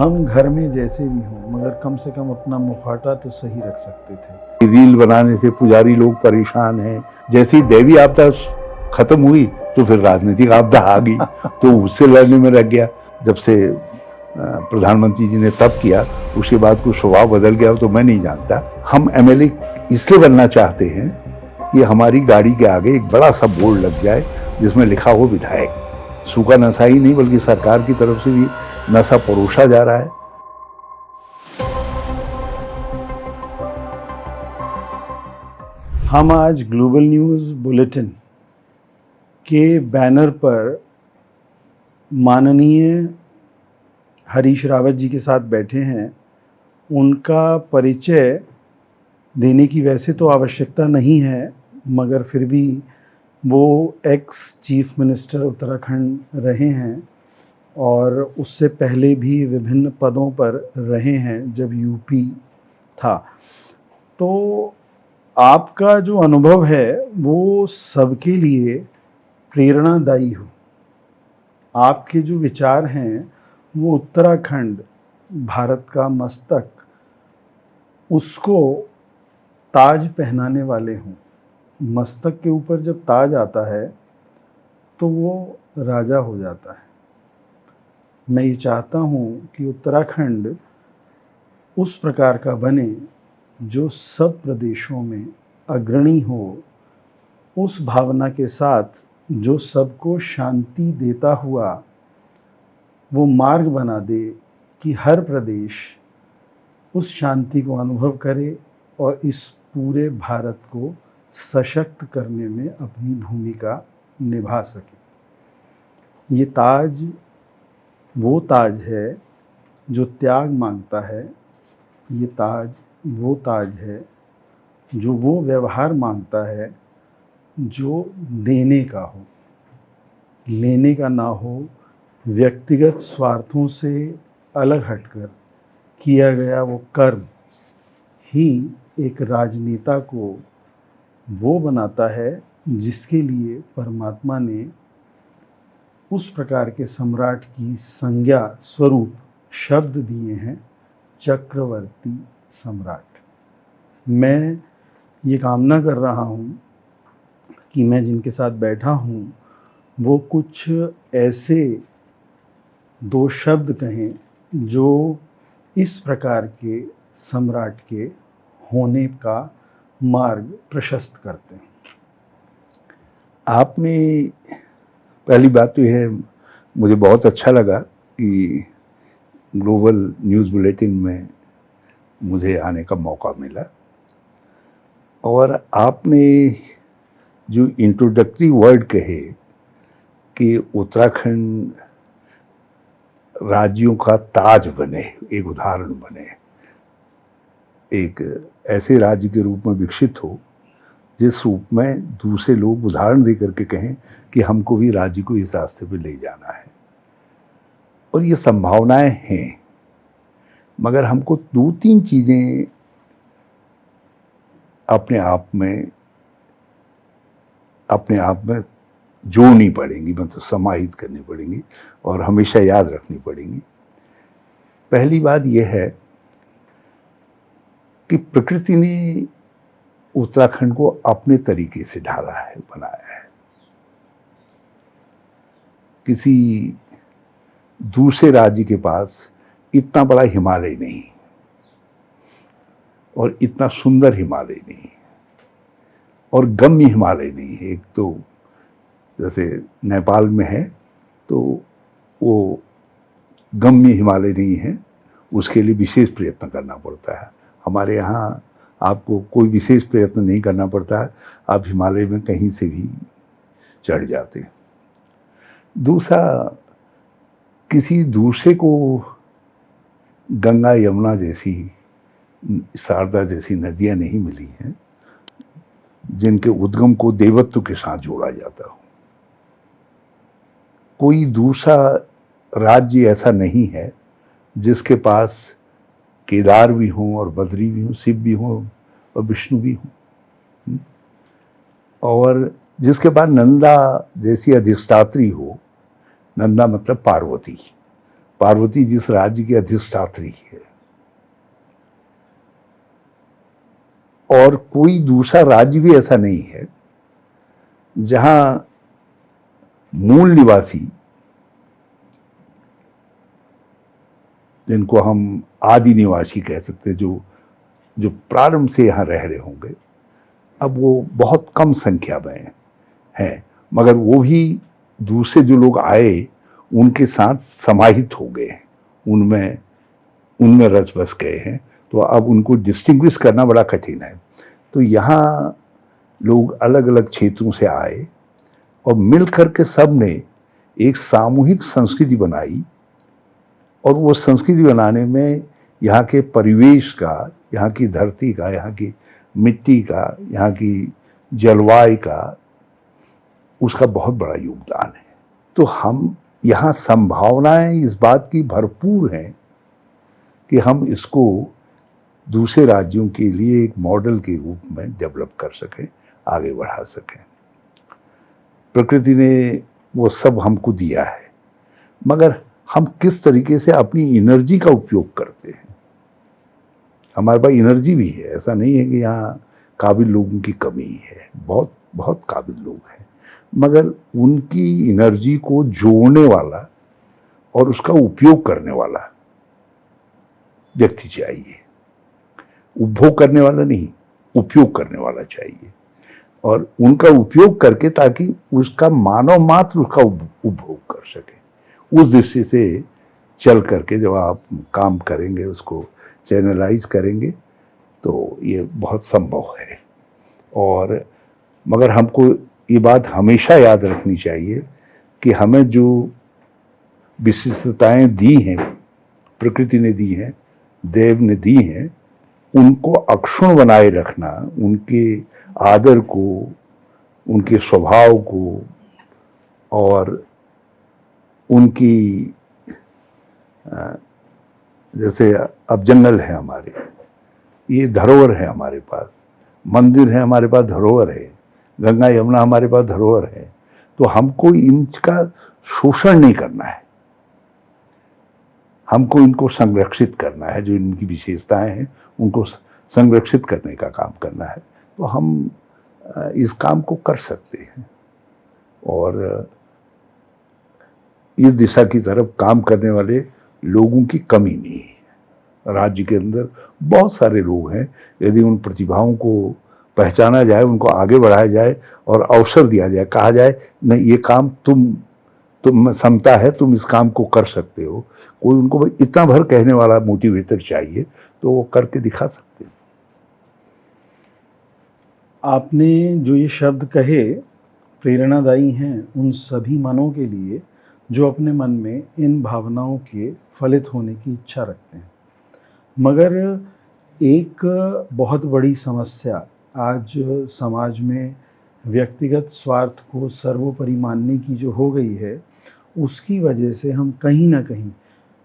हम घर में जैसे भी हों मगर कम से कम अपना मुखौटा तो सही रख सकते थे। रील बनाने से पुजारी लोग परेशान हैं। जैसे ही दैवीय आपदा खत्म हुई तो फिर राजनीतिक आपदा आ गई, तो उससे लड़ने में लग गया। जब से प्रधानमंत्री जी ने तब किया, उसके बाद कुछ स्वभाव बदल गया तो मैं नहीं जानता। हम एमएलए इसलिए बनना चाहते हैं कि हमारी गाड़ी के आगे एक बड़ा सा बोर्ड लग जाए जिसमें लिखा हो विधायक। सूखा नशा ही नहीं बल्कि सरकार की तरफ से भी नशा परोसा जा रहा है। हम आज ग्लोबल न्यूज़ बुलेटिन के बैनर पर माननीय हरीश रावत जी के साथ बैठे हैं। उनका परिचय देने की वैसे तो आवश्यकता नहीं है, मगर फिर भी वो एक्स चीफ मिनिस्टर उत्तराखंड रहे हैं और उससे पहले भी विभिन्न पदों पर रहे हैं जब यूपी था। तो आपका जो अनुभव है वो सबके लिए प्रेरणादायी हो। आपके जो विचार हैं वो उत्तराखंड भारत का मस्तक, उसको ताज पहनाने वाले हों। मस्तक के ऊपर जब ताज आता है तो वो राजा हो जाता है। मैं ये चाहता हूँ कि उत्तराखंड उस प्रकार का बने जो सब प्रदेशों में अग्रणी हो, उस भावना के साथ जो सबको शांति देता हुआ वो मार्ग बना दे कि हर प्रदेश उस शांति को अनुभव करे और इस पूरे भारत को सशक्त करने में अपनी भूमिका निभा सके। ये ताज वो ताज है जो त्याग मांगता है। ये ताज वो ताज है जो वो व्यवहार मांगता है जो देने का हो, लेने का ना हो। व्यक्तिगत स्वार्थों से अलग हटकर किया गया वो कर्म ही एक राजनेता को वो बनाता है जिसके लिए परमात्मा ने उस प्रकार के सम्राट की संज्ञा स्वरूप शब्द दिए हैं, चक्रवर्ती सम्राट। मैं ये कामना कर रहा हूँ कि मैं जिनके साथ बैठा हूँ वो कुछ ऐसे दो शब्द कहें जो इस प्रकार के सम्राट के होने का मार्ग प्रशस्त करते हैं। आपने पहली बात तो यह मुझे बहुत अच्छा लगा कि ग्लोबल न्यूज़ बुलेटिन में मुझे आने का मौका मिला, और आपने जो इंट्रोडक्टरी वर्ड कहे कि उत्तराखंड राज्यों का ताज बने, एक उदाहरण बने, एक ऐसे राज्य के रूप में विकसित हो जिस रूप में दूसरे लोग उदाहरण दे करके कहें कि हमको भी राज्य को इस रास्ते पे ले जाना है। और ये संभावनाएं हैं, मगर हमको दो तीन चीज़ें अपने आप में जोड़नी पड़ेंगी, मतलब समाहित करनी पड़ेंगी और हमेशा याद रखनी पड़ेंगी। पहली बात यह है कि प्रकृति ने उत्तराखंड को अपने तरीके से ढाला है, बनाया है। किसी दूसरे राज्य के पास इतना बड़ा हिमालय नहीं और इतना सुंदर हिमालय नहीं और गम्य हिमालय नहीं है। एक तो जैसे नेपाल में है तो वो गम्य हिमालय नहीं है, उसके लिए विशेष प्रयत्न करना पड़ता है। हमारे यहाँ आपको कोई विशेष प्रयत्न नहीं करना पड़ता है, आप हिमालय में कहीं से भी चढ़ जाते हैं। दूसरा, किसी दूसरे को गंगा यमुना जैसी, शारदा जैसी नदियाँ नहीं मिली हैं जिनके उद्गम को देवत्व के साथ जोड़ा जाता हो। कोई दूसरा राज्य ऐसा नहीं है जिसके पास केदार भी हों और बद्री भी हों, शिव भी हों और विष्णु भी हों, और जिसके पास नंदा जैसी अधिष्ठात्री हो। नंदा मतलब पार्वती, पार्वती जिस राज्य की अधिष्ठात्री है, और कोई दूसरा राज्य भी ऐसा नहीं है जहां मूल निवासी, जिनको हम आदि निवासी कह सकते हैं, जो जो प्रारंभ से यहाँ रह रहे होंगे, अब वो बहुत कम संख्या में हैं, मगर वो भी दूसरे जो लोग आए उनके साथ समाहित हो गए हैं, उनमें उनमें रच बस गए हैं, तो अब उनको डिस्टिंग्विश करना बड़ा कठिन है। तो यहाँ लोग अलग अलग क्षेत्रों से आए और मिलकर के सब ने एक सामूहिक संस्कृति बनाई, और वो संस्कृति बनाने में यहाँ के परिवेश का, यहाँ की धरती का, यहाँ की मिट्टी का, यहाँ की जलवायु का, उसका बहुत बड़ा योगदान है। तो हम यहाँ संभावनाएं इस बात की भरपूर हैं कि हम इसको दूसरे राज्यों के लिए एक मॉडल के रूप में डेवलप कर सकें, आगे बढ़ा सकें। प्रकृति ने वो सब हमको दिया है, मगर हम किस तरीके से अपनी एनर्जी का उपयोग करते हैं। हमारे पास एनर्जी भी है, ऐसा नहीं है कि यहाँ काबिल लोगों की कमी है, बहुत बहुत काबिल लोग हैं, मगर उनकी एनर्जी को जोड़ने वाला और उसका उपयोग करने वाला व्यक्ति चाहिए। उपभोग करने वाला नहीं, उपयोग करने वाला चाहिए, और उनका उपयोग करके ताकि उसका मानव मात्र उसका उपभोग कर सके। उस दृष्टि से चल करके जब आप काम करेंगे, उसको चैनलाइज करेंगे, तो ये बहुत संभव है। और मगर हमको ये बात हमेशा याद रखनी चाहिए कि हमें जो विशिष्टताएं दी हैं, प्रकृति ने दी हैं, देव ने दी हैं, उनको अक्षुण्ण बनाए रखना, उनके आदर को, उनके स्वभाव को, और उनकी जैसे अब जंगल है हमारे, ये धरोहर है हमारे पास, मंदिर है हमारे पास, धरोहर है, गंगा यमुना हमारे पास धरोहर है, तो हमको इनका शोषण नहीं करना है, हमको इनको संरक्षित करना है। जो इनकी विशेषताएं हैं उनको संरक्षित करने का काम करना है, तो हम इस काम को कर सकते हैं, और इस दिशा की तरफ काम करने वाले लोगों की कमी नहीं है। राज्य के अंदर बहुत सारे लोग हैं, यदि उन प्रतिभाओं को पहचाना जाए, उनको आगे बढ़ाया जाए और अवसर दिया जाए, कहा जाए नहीं ये काम तुम क्षमता है, तुम इस काम को कर सकते हो, कोई उनको इतना भर कहने वाला मोटिवेटर चाहिए, तो वो करके दिखा सकते हैं। आपने जो ये शब्द कहे प्रेरणादायी हैं उन सभी मनों के लिए जो अपने मन में इन भावनाओं के फलित होने की इच्छा रखते हैं। मगर एक बहुत बड़ी समस्या आज समाज में व्यक्तिगत स्वार्थ को सर्वोपरि मानने की जो हो गई है, उसकी वजह से हम कहीं ना कहीं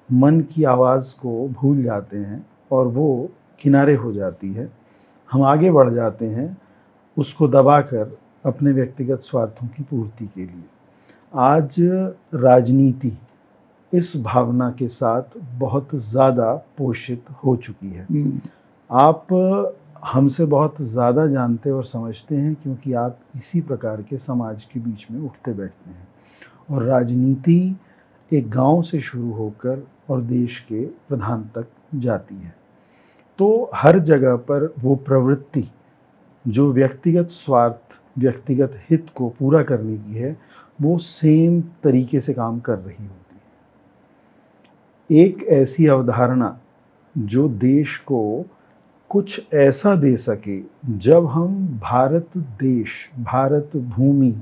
मन की आवाज़ को भूल जाते हैं और वो किनारे हो जाती है। हम आगे बढ़ जाते हैं उसको दबाकर अपने व्यक्तिगत स्वार्थों की पूर्ति के लिए। आज राजनीति इस भावना के साथ बहुत ज़्यादा पोषित हो चुकी है। आप हमसे बहुत ज़्यादा जानते और समझते हैं क्योंकि आप इसी प्रकार के समाज के बीच में उठते बैठते हैं। और राजनीति एक गांव से शुरू होकर और देश के प्रधान तक जाती है, तो हर जगह पर वो प्रवृत्ति जो व्यक्तिगत स्वार्थ, व्यक्तिगत हित को पूरा करने की है, वो सेम तरीके से काम कर रही होती है। एक ऐसी अवधारणा जो देश को कुछ ऐसा दे सके, जब हम भारत देश, भारत भूमि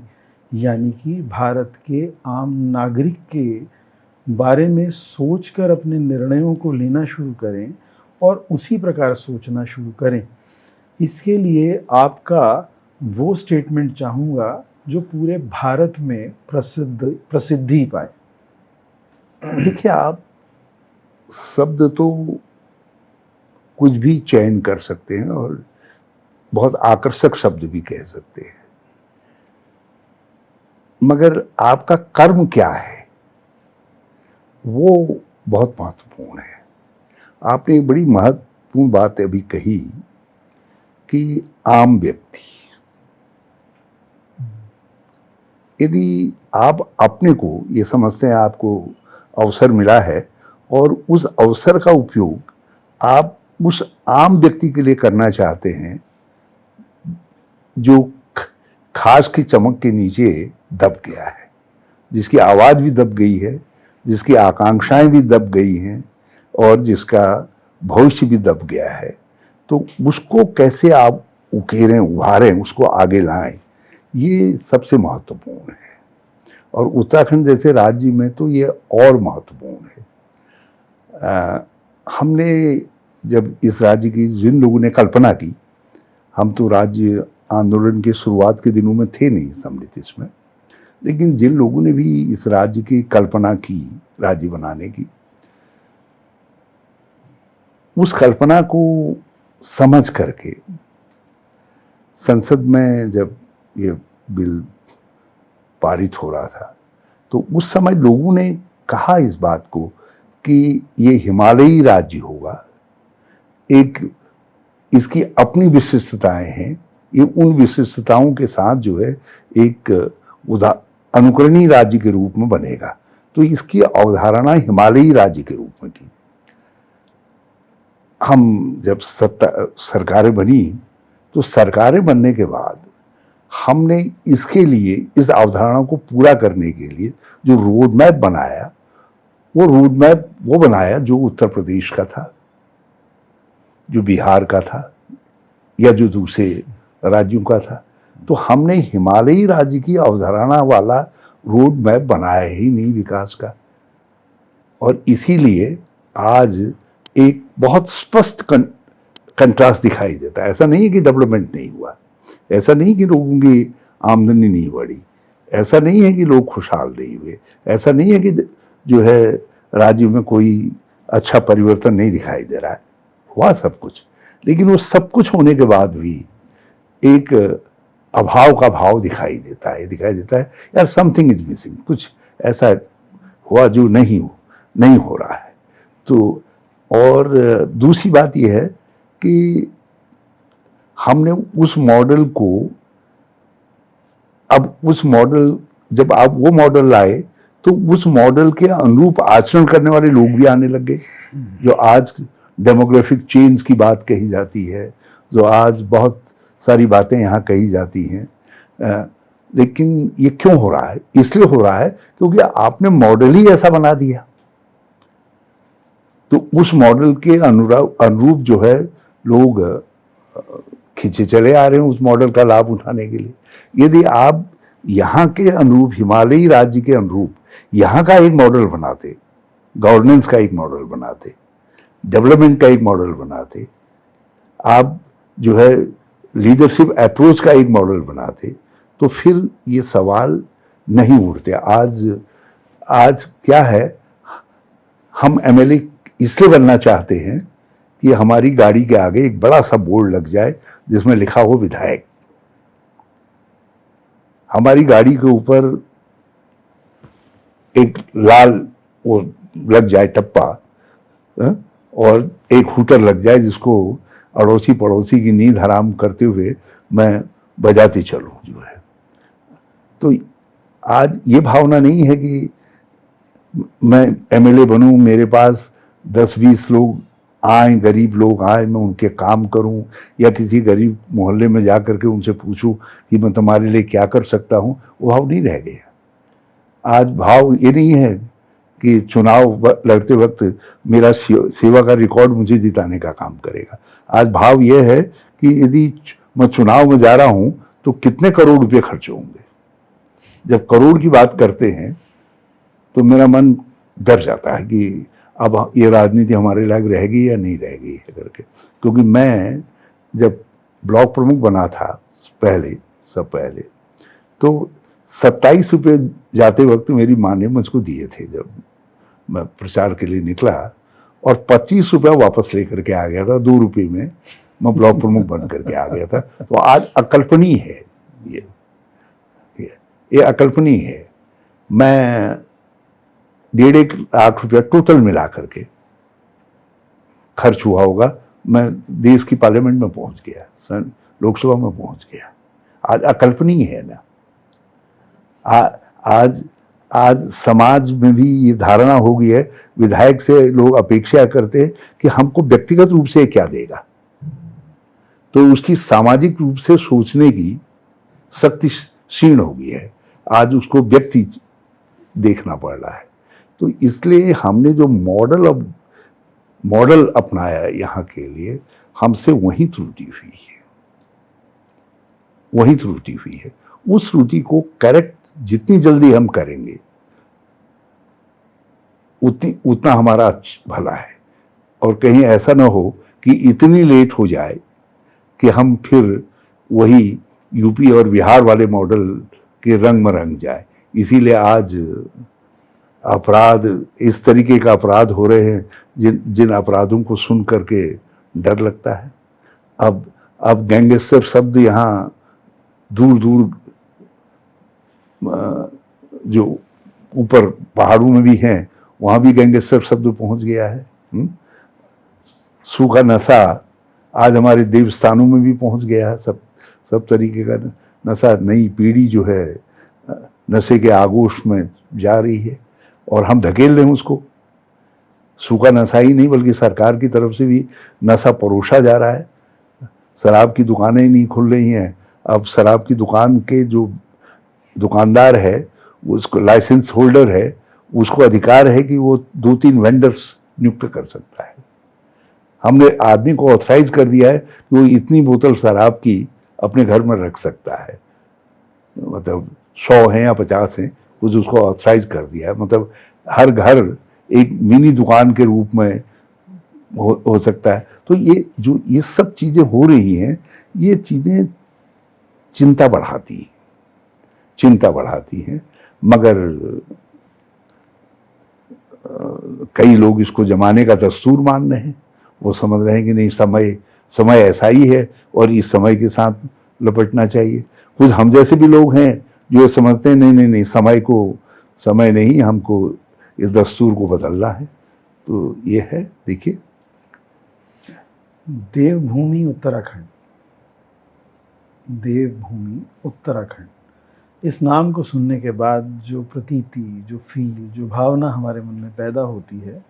यानी कि भारत के आम नागरिक के बारे में सोचकर अपने निर्णयों को लेना शुरू करें और उसी प्रकार सोचना शुरू करें, इसके लिए आपका वो स्टेटमेंट चाहूँगा जो पूरे भारत में प्रसिद्धि पाए। देखिए, आप शब्द तो कुछ भी चयन कर सकते हैं और बहुत आकर्षक शब्द भी कह सकते हैं, मगर आपका कर्म क्या है वो बहुत महत्वपूर्ण है। आपने एक बड़ी महत्वपूर्ण बात अभी कही कि आम व्यक्ति, यदि आप अपने को ये समझते हैं आपको अवसर मिला है और उस अवसर का उपयोग आप उस आम व्यक्ति के लिए करना चाहते हैं जो खास की चमक के नीचे दब गया है, जिसकी आवाज़ भी दब गई है, जिसकी आकांक्षाएं भी दब गई हैं और जिसका भविष्य भी दब गया है, तो उसको कैसे आप उकेरें, उभारें, उसको आगे लाएं, ये सबसे महत्वपूर्ण है। और उत्तराखंड जैसे राज्य में तो ये और महत्वपूर्ण है। हमने जब इस राज्य की जिन लोगों ने कल्पना की, हम तो राज्य आंदोलन के शुरुआत के दिनों में थे नहीं सम्मिलित इसमें, लेकिन जिन लोगों ने भी इस राज्य की कल्पना की, राज्य बनाने की, उस कल्पना को समझ करके संसद में जब ये बिल पारित हो रहा था तो उस समय लोगों ने कहा इस बात को कि ये हिमालयी राज्य होगा, एक इसकी अपनी विशिष्टताएं हैं, ये उन विशिष्टताओं के साथ जो है एक अनुकरणीय राज्य के रूप में बनेगा। तो इसकी अवधारणा हिमालयी राज्य के रूप में की। हम जब सरकारें बनी तो सरकारें बनने के बाद हमने इसके लिए, इस अवधारणा को पूरा करने के लिए जो रोड मैप बनाया, वो रोड मैप वो बनाया जो उत्तर प्रदेश का था, जो बिहार का था या जो दूसरे राज्यों का था। तो हमने हिमालयी राज्य की अवधारणा वाला रोड मैप बनाया ही नहीं विकास का। और इसीलिए आज एक बहुत स्पष्ट कंट्रास्ट दिखाई देता है। ऐसा नहीं है कि डेवलपमेंट नहीं हुआ, ऐसा नहीं कि लोगों की आमदनी नहीं बढ़ी, ऐसा नहीं है कि लोग खुशहाल नहीं हुए, ऐसा नहीं है कि जो है राज्य में कोई अच्छा परिवर्तन नहीं दिखाई दे रहा है। हुआ सब कुछ, लेकिन वो सब कुछ होने के बाद भी एक अभाव का भाव दिखाई देता है यार समथिंग इज मिसिंग, कुछ ऐसा हुआ जो नहीं हो रहा है। तो और दूसरी बात यह है कि हमने उस मॉडल को, अब उस मॉडल, जब आप वो मॉडल लाए तो उस मॉडल के अनुरूप आचरण करने वाले लोग भी आने लग गए। जो आज डेमोग्राफिक चेंज की बात कही जाती है, जो आज बहुत सारी बातें यहाँ कही जाती हैं, लेकिन ये क्यों हो रहा है? इसलिए हो रहा है क्योंकि आपने मॉडल ही ऐसा बना दिया। तो उस मॉडल के अनुरूप जो है लोग खींचे चले आ रहे हैं उस मॉडल का लाभ उठाने के लिए। यदि आप यहाँ के अनुरूप, हिमालयी राज्य के अनुरूप यहाँ का एक मॉडल बनाते, गवर्नेंस का एक मॉडल बनाते, डेवलपमेंट का एक मॉडल बनाते, आप जो है लीडरशिप अप्रोच का एक मॉडल बनाते, तो फिर ये सवाल नहीं उठते। आज क्या है, हम एमएलए इसलिए बनना चाहते हैं कि हमारी गाड़ी के आगे एक बड़ा सा बोर्ड लग जाए जिसमें लिखा हो विधायक, हमारी गाड़ी के ऊपर एक लाल वो लग जाए टप्पा, और एक हूटर लग जाए जिसको अड़ोसी पड़ोसी की नींद हराम करते हुए मैं बजाते चलूं जो है। तो आज ये भावना नहीं है कि मैं एमएलए बनूं, मेरे पास 10-20 लोग आए, गरीब लोग आए, मैं उनके काम करूं, या किसी गरीब मोहल्ले में जा करके उनसे पूछूं कि मैं तुम्हारे लिए क्या कर सकता हूं। वो भाव नहीं रह गया। आज भाव ये नहीं है कि चुनाव लड़ते वक्त मेरा सेवा का रिकॉर्ड मुझे जिताने का काम करेगा। आज भाव यह है कि यदि मैं चुनाव में जा रहा हूं तो कितने करोड़ रुपए खर्च होंगे। जब करोड़ की बात करते हैं तो मेरा मन डर जाता है कि अब ये राजनीति हमारे लायक रहेगी या नहीं रहेगी है करके। क्योंकि मैं जब ब्लॉक प्रमुख बना था पहले तो 27 रुपये जाते वक्त मेरी माँ ने मुझको दिए थे जब मैं प्रचार के लिए निकला, और 25 रुपया वापस लेकर के आ गया था। 2 रुपये में मैं ब्लॉक प्रमुख बन करके आ गया था। तो आज अकल्पनीय है, ये अकल्पनीय है। मैं ₹1.5 लाख टोटल मिला करके खर्च हुआ होगा। मैं देश की पार्लियामेंट में पहुंच गया, लोकसभा में पहुंच गया। आज अकल्पनीय है ना। आज आज समाज में भी ये धारणा हो गई है, विधायक से लोग अपेक्षा करते हैं कि हमको व्यक्तिगत रूप से क्या देगा, तो उसकी सामाजिक रूप से सोचने की शक्ति क्षीण हो गई है। आज उसको व्यक्ति देखना पड़ रहा है। तो इसलिए हमने जो मॉडल अपनाया यहाँ के लिए, हमसे वही त्रुटि हुई है, वही त्रुटि हुई है। उस त्रुटि को करेक्ट जितनी जल्दी हम करेंगे उतना हमारा भला है। और कहीं ऐसा ना हो कि इतनी लेट हो जाए कि हम फिर वही यूपी और बिहार वाले मॉडल के रंग में रंग जाए। इसीलिए आज अपराध, इस तरीके का अपराध हो रहे हैं जिन अपराधों को सुन करके डर लगता है। अब गैंगस्टर शब्द यहाँ दूर दूर जो ऊपर पहाड़ों में भी हैं, वहाँ भी गैंगस्टर शब्द पहुँच गया है। सूखा नशा आज हमारे देवस्थानों में भी पहुँच गया है। सब तरीके का नशा, नई पीढ़ी जो है नशे के आगोश में जा रही है और हम धकेल रहे हैं उसको। सूखा नशा ही नहीं बल्कि सरकार की तरफ से भी नशा परोसा जा रहा है। शराब की दुकानें ही नहीं खुल रही हैं। अब शराब की दुकान के जो दुकानदार है, उसको लाइसेंस होल्डर है, उसको अधिकार है कि वो 2-3 वेंडर्स नियुक्त कर सकता है। हमने आदमी को ऑथराइज कर दिया है कि वो इतनी बोतल शराब की अपने घर में रख सकता है। मतलब 100 हैं या 50 हैं, कुछ उसको ऑथराइज कर दिया है। मतलब हर घर एक मिनी दुकान के रूप में हो सकता है। तो ये सब चीज़ें हो रही हैं, ये चीज़ें चिंता बढ़ाती हैं। मगर कई लोग इसको जमाने का दस्तूर मान रहे हैं। वो समझ रहे हैं कि नहीं, समय ऐसा ही है और इस समय के साथ लपटना चाहिए। कुछ हम जैसे भी लोग हैं जो समझते हैं नहीं, समय नहीं, हमको इस दस्तूर को बदलना है। तो ये है, देखिए, देवभूमि उत्तराखंड, इस नाम को सुनने के बाद जो प्रतीति, जो फील, जो भावना हमारे मन में पैदा होती है,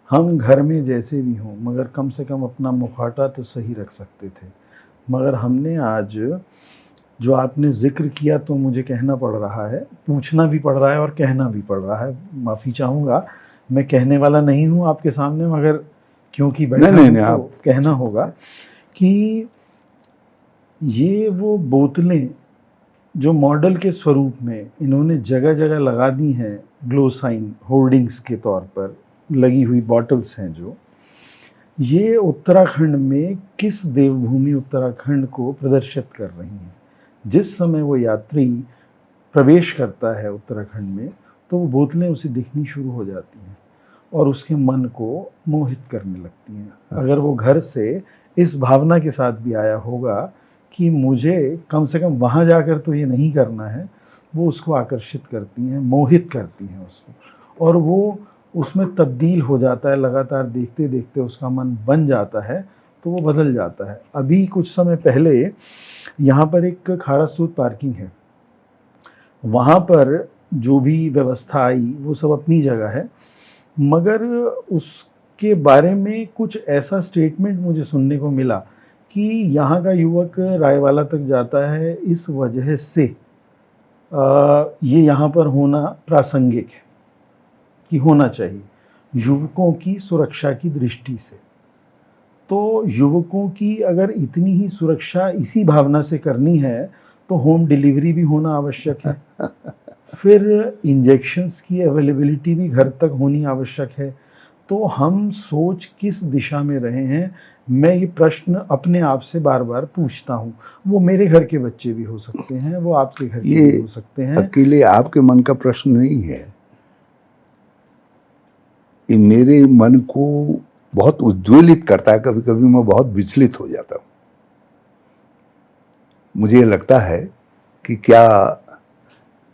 हम घर में जैसे भी हों मगर कम से कम अपना मुखौटा तो सही रख सकते थे। मगर हमने आज जो आपने जिक्र किया तो मुझे कहना पड़ रहा है, पूछना भी पड़ रहा है और कहना भी पड़ रहा है। माफ़ी चाहूँगा, मैं कहने वाला नहीं हूँ आपके सामने, मगर क्योंकि बैठा हूं तो कहना होगा कि ये वो बोतलें जो मॉडल के स्वरूप में इन्होंने जगह जगह लगा दी हैं, ग्लो साइन होर्डिंग्स के तौर पर लगी हुई बॉटल्स हैं, जो ये उत्तराखंड में किस देवभूमि उत्तराखंड को प्रदर्शित कर रही हैं। जिस समय वो यात्री प्रवेश करता है उत्तराखंड में तो वो बोतलें उसे दिखनी शुरू हो जाती हैं और उसके मन को मोहित करने लगती हैं। अगर वो घर से इस भावना के साथ भी आया होगा कि मुझे कम से कम वहाँ जाकर तो ये नहीं करना है, वो उसको आकर्षित करती हैं, मोहित करती हैं उसको, और वो उसमें तब्दील हो जाता है। लगातार देखते देखते उसका मन बन जाता है तो वो बदल जाता है। अभी कुछ समय पहले यहाँ पर एक खारासूद पार्किंग है, वहाँ पर जो भी व्यवस्था आई वो सब अपनी जगह है, मगर उसके बारे में कुछ ऐसा स्टेटमेंट मुझे सुनने को मिला कि यहाँ का युवक रायवाला तक जाता है इस वजह से ये यहाँ पर होना प्रासंगिक है, कि होना चाहिए युवकों की सुरक्षा की दृष्टि से। तो युवकों की अगर इतनी ही सुरक्षा इसी भावना से करनी है तो होम डिलीवरी भी होना आवश्यक है, फिर इंजेक्शंस की अवेलेबिलिटी भी घर तक होनी आवश्यक है। तो हम सोच किस दिशा में रहे हैं, मैं ये प्रश्न अपने आप से बार बार पूछता हूँ। वो मेरे घर के बच्चे भी हो सकते हैं, वो आपके घर के भी हो सकते हैं। अकेले आपके मन का प्रश्न नहीं है, ये मेरे मन को बहुत उद्वेलित करता है। कभी कभी मैं बहुत विचलित हो जाता हूँ। मुझे लगता है कि क्या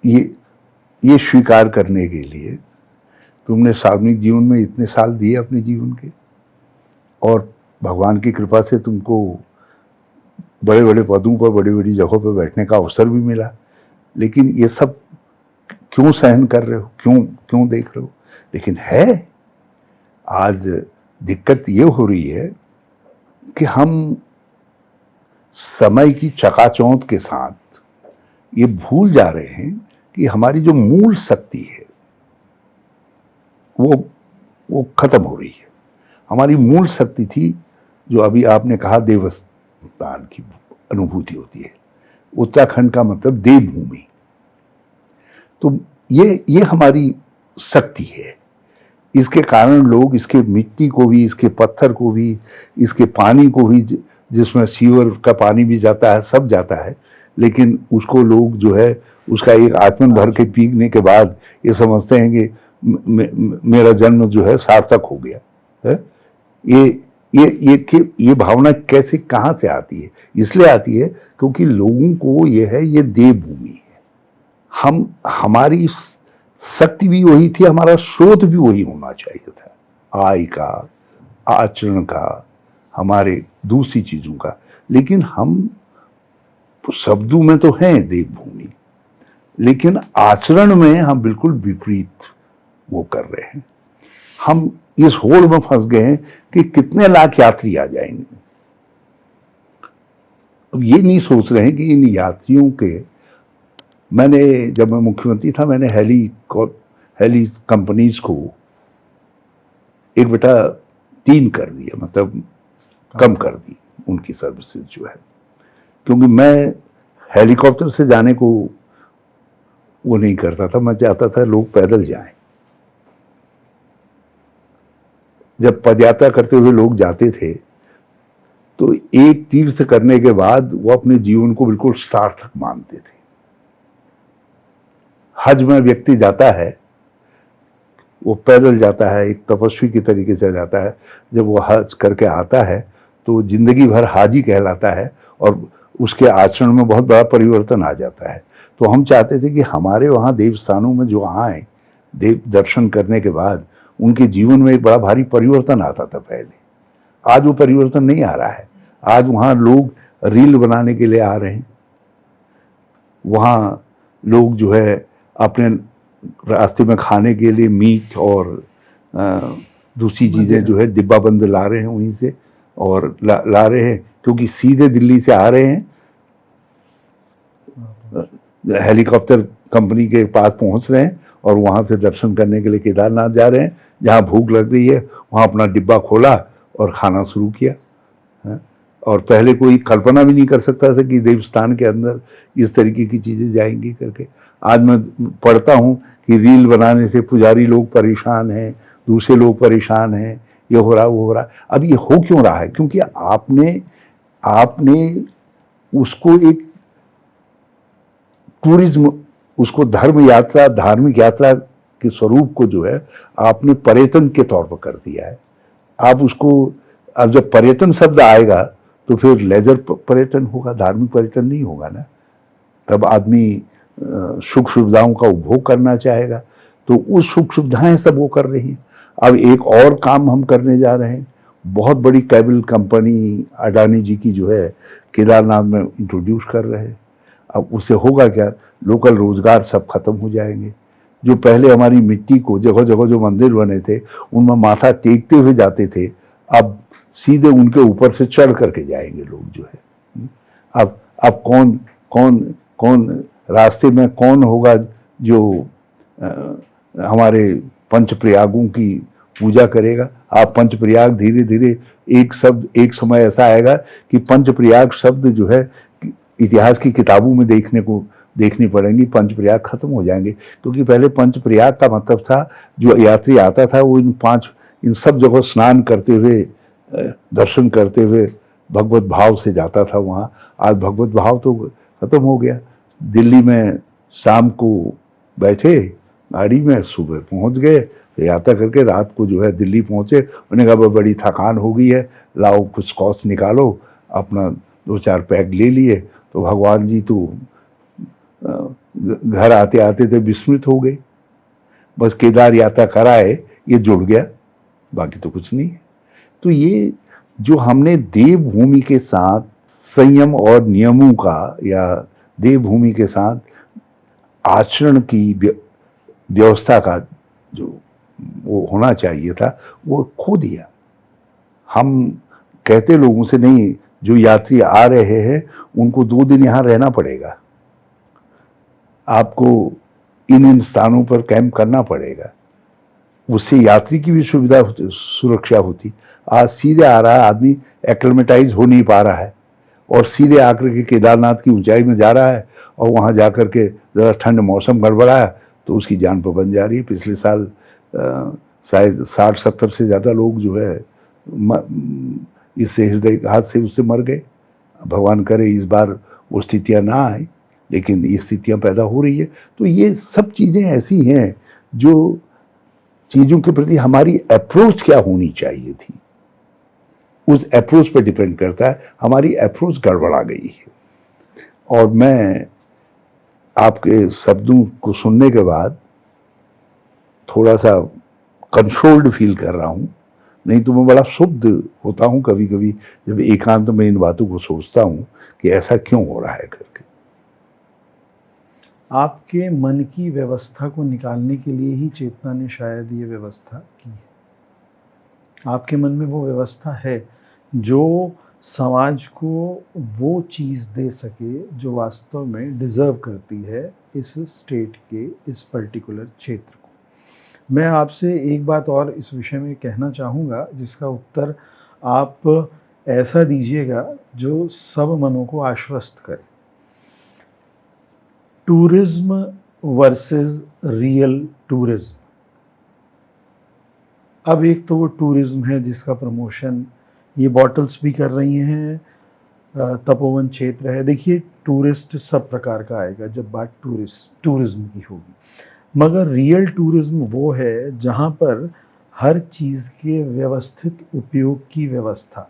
ये स्वीकार करने के लिए तुमने सार्वजनिक जीवन में इतने साल दिए अपने जीवन के, और भगवान की कृपा से तुमको बड़े बड़े पदों पर, बड़ी बड़ी जगहों पर बैठने का अवसर भी मिला, लेकिन ये सब क्यों सहन कर रहे हो, क्यों क्यों देख रहे हो? लेकिन है, आज दिक्कत ये हो रही है कि हम समय की चकाचौंध के साथ ये भूल जा रहे हैं कि हमारी जो मूल शक्ति है वो खत्म हो रही है। हमारी मूल शक्ति थी, जो अभी आपने कहा देवस्थान की अनुभूति होती है। उत्तराखंड का मतलब देवभूमि, तो ये हमारी शक्ति है। इसके कारण लोग इसके मिट्टी को भी, इसके पत्थर को भी, इसके पानी को भी, जिसमें सीवर का पानी भी जाता है, सब जाता है, लेकिन उसको लोग जो है उसका एक आत्मन भर के पीने के बाद ये समझते हैं कि मेरा जन्म जो है सार्थक हो गया है। ये भावना कैसे, कहाँ से आती है? इसलिए आती है क्योंकि लोगों को ये है, ये देवभूमि है। हमारी शक्ति भी वही थी, हमारा स्रोत भी वही होना चाहिए था, आय का, आचरण का, हमारे दूसरी चीजों का। लेकिन हम शब्दों में तो हैं देवभूमि, लेकिन आचरण में हम बिल्कुल विपरीत वो कर रहे हैं। हम इस होड़ में फंस गए हैं कि कितने लाख यात्री आ जाएंगे। अब ये नहीं सोच रहे हैं कि इन यात्रियों के, जब मैं मुख्यमंत्री था, मैंने हेली कंपनीज को 1/3 कर दिया, मतलब कम कर दी उनकी सर्विसेज जो है, क्योंकि मैं हेलीकॉप्टर से जाने को वो नहीं करता था। मैं चाहता था लोग पैदल जाएं। जब पदयात्रा करते हुए लोग जाते थे तो एक तीर्थ करने के बाद वो अपने जीवन को बिल्कुल सार्थक मानते थे। हज में व्यक्ति जाता है, वो पैदल जाता है, एक तपस्वी की तरीके से जाता है। जब वो हज करके आता है तो जिंदगी भर हाजी कहलाता है और उसके आचरण में बहुत बड़ा परिवर्तन आ जाता है। तो हम चाहते थे कि हमारे वहाँ देवस्थानों में जो आए, देव दर्शन करने के बाद उनके जीवन में एक बड़ा भारी परिवर्तन आता था पहले। आज वो परिवर्तन नहीं आ रहा है। आज वहाँ लोग रील बनाने के लिए आ रहे हैं, वहाँ लोग जो है अपने रास्ते में खाने के लिए मीट और दूसरी चीज़ें जो है डिब्बा बंद ला रहे हैं वहीं से, और ला रहे हैं क्योंकि सीधे दिल्ली से आ रहे हैं, हेलीकॉप्टर कंपनी के पास पहुंच रहे हैं और वहाँ से दर्शन करने के लिए केदारनाथ जा रहे हैं। जहाँ भूख लग रही है वहाँ अपना डिब्बा खोला और खाना शुरू किया। और पहले कोई कल्पना भी नहीं कर सकता था कि देवस्थान के अंदर इस तरीके की चीज़ें जाएंगी करके। आज मैं पढ़ता हूँ कि रील बनाने से पुजारी लोग परेशान हैं, दूसरे लोग परेशान हैं, ये हो रहा वो हो रहा। अब ये हो क्यों रहा है? क्योंकि आपने उसको एक टूरिज्म, उसको धर्म यात्रा, धार्मिक यात्रा के स्वरूप को जो है आपने पर्यटन के तौर पर कर दिया है। आप उसको, अब जब पर्यटन शब्द आएगा तो फिर लेजर पर्यटन होगा, धार्मिक पर्यटन नहीं होगा ना। तब आदमी सुख सुविधाओं का उपभोग करना चाहेगा, तो उस सुख सुविधाएं सब वो कर रही हैं। अब एक और काम हम करने जा रहे हैं, बहुत बड़ी केबल कंपनी अडानी जी की जो है केदारनाथ में इंट्रोड्यूस कर रहे हैं। अब उससे होगा क्या? लोकल रोजगार सब खत्म हो जाएंगे। जो पहले हमारी मिट्टी को, जगह जगह जो मंदिर बने थे उनमें माथा टेकते हुए जाते थे, अब सीधे उनके ऊपर से चढ़ करके जाएंगे लोग जो है। अब कौन रास्ते में कौन होगा जो हमारे पंच प्रयागों की पूजा करेगा? आप पंच प्रयाग, धीरे धीरे एक समय ऐसा आएगा कि पंच प्रयाग शब्द जो है इतिहास की किताबों में देखनी पड़ेंगी। पंच प्रयाग खत्म हो जाएंगे, क्योंकि पहले पंच प्रयाग का मतलब था जो यात्री आता था वो इन सब जगह स्नान करते हुए, दर्शन करते हुए भगवत भाव से जाता था वहाँ। आज भगवत भाव तो खत्म हो गया। दिल्ली में शाम को बैठे गाड़ी में, सुबह पहुँच गए, यात्रा करके रात को जो है दिल्ली पहुँचे। उन्हें कहा बड़ी थकान हो गई है, लाओ कुछ कॉस्ट निकालो, अपना 2-4 पैक ले लिए। तो भगवान जी तो घर आते आते थे विस्मृत हो गए। बस केदार यात्रा कराए, ये जुड़ गया, बाकी तो कुछ नहीं है। तो ये जो हमने देवभूमि के साथ संयम और नियमों का, या देवभूमि के साथ आचरण की व्यवस्था का जो वो होना चाहिए था, वो खो दिया। हम कहते लोगों से नहीं, जो यात्री आ रहे हैं उनको 2 दिन यहाँ रहना पड़ेगा, आपको इन स्थानों पर कैंप करना पड़ेगा, उससे यात्री की भी सुविधा होती, सुरक्षा होती। आज सीधे आ रहा है आदमी, एक्लेमेटाइज हो नहीं पा रहा है, और सीधे आकर के केदारनाथ की ऊंचाई में जा रहा है, और वहाँ जाकर के ज़रा ठंड मौसम गड़बड़ा है तो उसकी जान पर बन जा रही है। पिछले साल शायद 60-70 से ज़्यादा लोग जो है इससे हृदयघात से उससे मर गए। भगवान करे इस बार वो स्थितियाँ ना आए, लेकिन ये स्थितियाँ पैदा हो रही है। तो ये सब चीज़ें ऐसी हैं जो चीज़ों के प्रति हमारी अप्रोच क्या होनी चाहिए थी, उस अप्रोच पर डिपेंड करता है। हमारी अप्रोच गड़बड़ा गई है, और मैं आपके शब्दों को सुनने के बाद थोड़ा सा कंट्रोल्ड फील कर रहा हूँ। नहीं तो मैं बड़ा शुद्ध होता हूँ कभी कभी, जब एकांत में इन बातों को सोचता हूँ कि ऐसा क्यों हो रहा है करके। आपके मन की व्यवस्था को निकालने के लिए ही चेतना ने शायद ये व्यवस्था की है। आपके मन में वो व्यवस्था है जो समाज को वो चीज़ दे सके जो वास्तव में डिज़र्व करती है इस स्टेट के इस पर्टिकुलर क्षेत्र को। मैं आपसे एक बात और इस विषय में कहना चाहूँगा, जिसका उत्तर आप ऐसा दीजिएगा जो सब मनों को आश्वस्त करे। Tourism versus real tourism. अब एक तो वो टूरिज्म है जिसका प्रमोशन ये बॉटल्स भी कर रही हैं, तपोवन क्षेत्र है। देखिए, टूरिस्ट सब प्रकार का आएगा जब बात टूरिज्म की होगी, मगर रियल टूरिज्म वो है जहाँ पर हर चीज़ के व्यवस्थित उपयोग की व्यवस्था।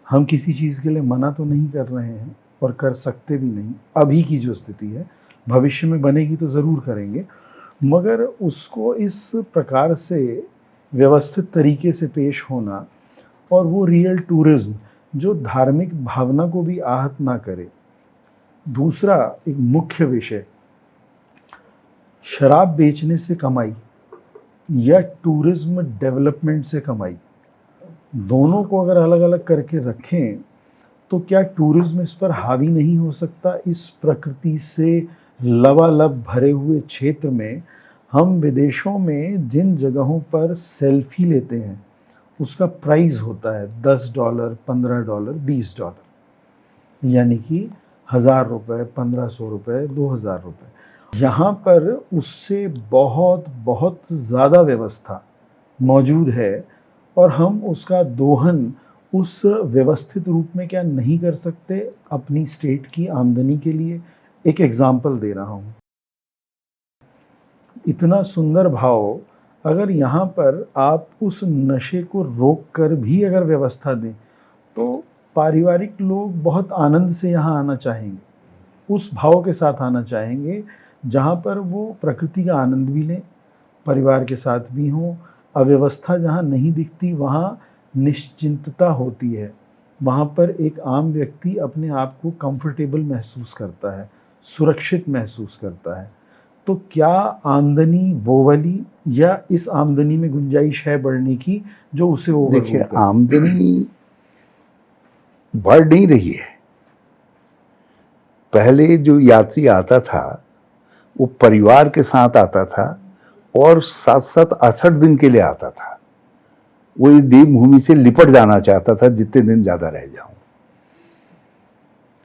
हम किसी चीज़ के लिए मना तो नहीं कर रहे हैं और कर सकते भी नहीं, अभी की जो स्थिति है, भविष्य में बनेगी तो ज़रूर करेंगे, मगर उसको इस प्रकार से व्यवस्थित तरीके से पेश होना, और वो रियल टूरिज्म जो धार्मिक भावना को भी आहत ना करे। दूसरा एक मुख्य विषय, शराब बेचने से कमाई या टूरिज्म डेवलपमेंट से कमाई, दोनों को अगर अलग अलग करके रखें तो क्या टूरिज्म इस पर हावी नहीं हो सकता? इस प्रकृति से लबालब भरे हुए क्षेत्र में हम विदेशों में जिन जगहों पर सेल्फी लेते हैं उसका प्राइस होता है $10, $15, $20, यानी कि 1000 रुपये, 1500 रुपये, 2000 रुपये। यहाँ पर उससे बहुत बहुत ज़्यादा व्यवस्था मौजूद है, और हम उसका दोहन उस व्यवस्थित रूप में क्या नहीं कर सकते अपनी स्टेट की आमदनी के लिए? एक एग्जाम्पल दे रहा हूँ। इतना सुंदर भाव अगर यहाँ पर आप उस नशे को रोक कर भी अगर व्यवस्था दें तो पारिवारिक लोग बहुत आनंद से यहाँ आना चाहेंगे, उस भाव के साथ आना चाहेंगे जहाँ पर वो प्रकृति का आनंद भी लें, परिवार के साथ भी हों। अव्यवस्था जहाँ नहीं दिखती वहाँ निश्चिंतता होती है, वहाँ पर एक आम व्यक्ति अपने आप को कंफर्टेबल महसूस करता है, सुरक्षित महसूस करता है। तो क्या आमदनी वो वाली, या इस आमदनी में गुंजाइश है बढ़ने की जो उसे ओवरलोड करे? देखिए, आमदनी बढ़ नहीं रही है। पहले जो यात्री आता था वो परिवार के साथ आता था और 7-7, 8-8 दिन के लिए आता था। वो इस देवभूमि से लिपट जाना चाहता था, जितने दिन ज्यादा रह जाऊं।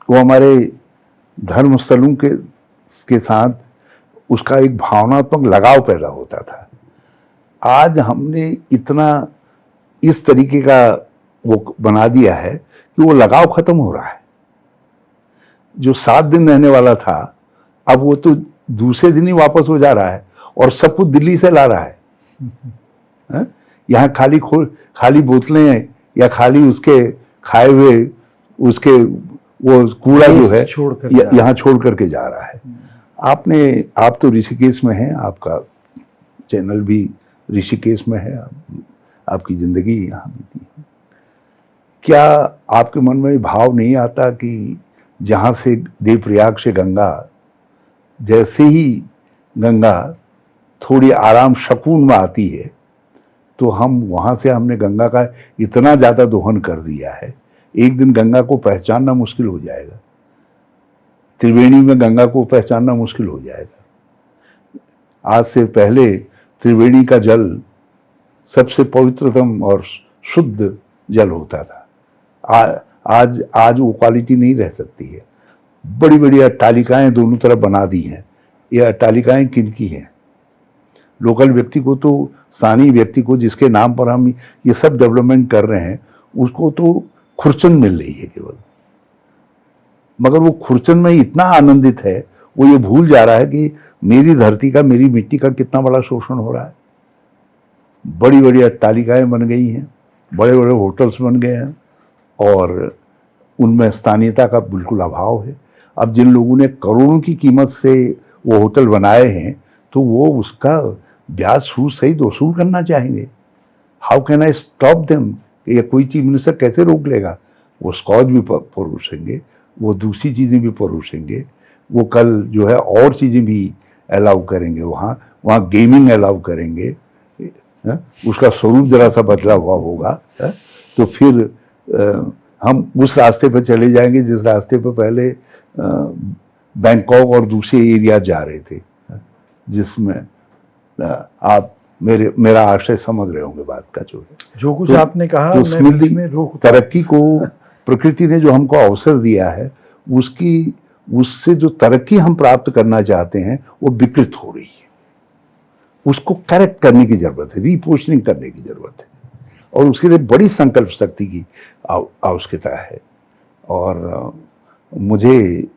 वो हमारे धर्म स्थलों के साथ उसका एक भावनात्मक लगाव पैदा होता था। आज हमने इतना इस तरीके का वो बना दिया है कि वो लगाव खत्म हो रहा है। जो 7 दिन रहने वाला था अब वो तो दूसरे दिन ही वापस हो जा रहा है, और सब कुछ दिल्ली से ला रहा है। यहाँ खाली बोतलें या खाली उसके खाए हुए उसके वो कूड़ा जो है यहाँ छोड़ करके जा रहा है। आप तो ऋषिकेश में हैं, आपका चैनल भी ऋषिकेश में है, आपकी ज़िंदगी यहाँ बीती है। क्या आपके मन में भाव नहीं आता कि जहाँ से देवप्रयाग से गंगा, जैसे ही गंगा थोड़ी आराम शकून में आती है तो हम वहाँ से हमने गंगा का इतना ज़्यादा दोहन कर दिया है, एक दिन गंगा को पहचानना मुश्किल हो जाएगा, त्रिवेणी में गंगा को पहचानना मुश्किल हो जाएगा। आज से पहले त्रिवेणी का जल सबसे पवित्रतम और शुद्ध जल होता था। आज वो क्वालिटी नहीं रह सकती है। बड़ी बड़ी अट्टालिकाएं दोनों तरफ बना दी हैं। ये अट्टालिकाएं किनकी हैं? लोकल व्यक्ति को तो, स्थानीय व्यक्ति को, जिसके नाम पर हम ये सब डेवलपमेंट कर रहे हैं, उसको तो खुरचन मिल रही है केवल, मगर वो खुरचन में इतना आनंदित है, वो ये भूल जा रहा है कि मेरी धरती का, मेरी मिट्टी का कितना बड़ा शोषण हो रहा है। बड़ी बड़ी अट्टालिकाएं बन गई हैं, बड़े बड़े होटल्स बन गए हैं और उनमें स्थानीयता का बिल्कुल अभाव है। अब जिन लोगों ने करोड़ों की कीमत से वो होटल बनाए हैं तो वो उसका ब्याज सूद सहित वसूल करना चाहेंगे। How can I stop them? ये कोई चीफ मिनिस्टर कैसे रोक लेगा? वो स्कॉच भी परोसेंगे, वो दूसरी चीज़ें भी परोसेंगे, वो कल जो है और चीज़ें भी अलाउ करेंगे, वहाँ गेमिंग अलाउ करेंगे। उसका स्वरूप जरा सा बदला हुआ होगा, तो फिर हम उस रास्ते पर चले जाएंगे जिस रास्ते पर पहले बैंकॉक और दूसरे एरिया जा रहे थे, जिसमें आप मेरा आशय समझ रहे होंगे बात का। जो कुछ आपने कहा, तो मैं बीच में रोक तरक्की को प्रकृति ने जो हमको अवसर दिया है, उससे जो तरक्की हम प्राप्त करना चाहते हैं वो विकृत हो रही है। उसको करेक्ट करने की जरूरत है, रीपोजिशनिंग करने की जरूरत है, और उसके लिए बड़ी संकल्प शक्ति की आवश्यकता है। और मुझे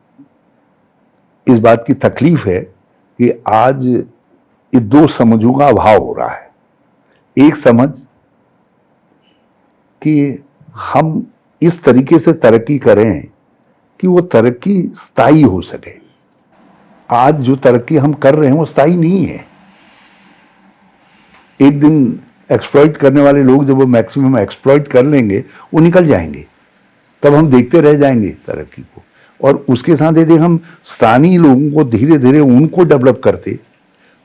इस बात की तकलीफ है कि आज ये दो समझों का अभाव हो रहा है। एक समझ कि हम इस तरीके से तरक्की करें कि वो तरक्की स्थायी हो सके। आज जो तरक्की हम कर रहे हैं वो स्थायी नहीं है। एक दिन एक्सप्लॉइट करने वाले लोग जब वो मैक्सिमम एक्सप्लॉइट कर लेंगे, वो निकल जाएंगे, तब हम देखते रह जाएंगे तरक्की को। और उसके साथ यदि हम स्थानीय लोगों को धीरे धीरे उनको डेवलप करते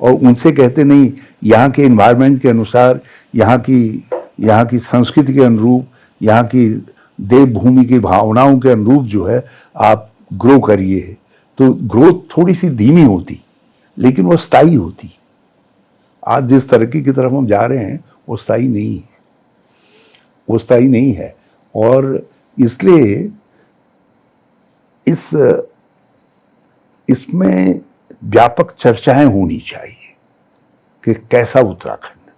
और उनसे कहते नहीं, यहाँ के एनवायरनमेंट के अनुसार, यहाँ की संस्कृति के अनुरूप, यहाँ की देवभूमि की भावनाओं के अनुरूप जो है आप ग्रो करिए, तो ग्रोथ थोड़ी सी धीमी होती लेकिन वो स्थायी होती। आज जिस तरक्की की तरफ हम जा रहे हैं वो स्थायी नहीं है, वो स्थायी नहीं है। और इसलिए इसमें व्यापक चर्चाएं होनी चाहिए कि कैसा उत्तराखंड।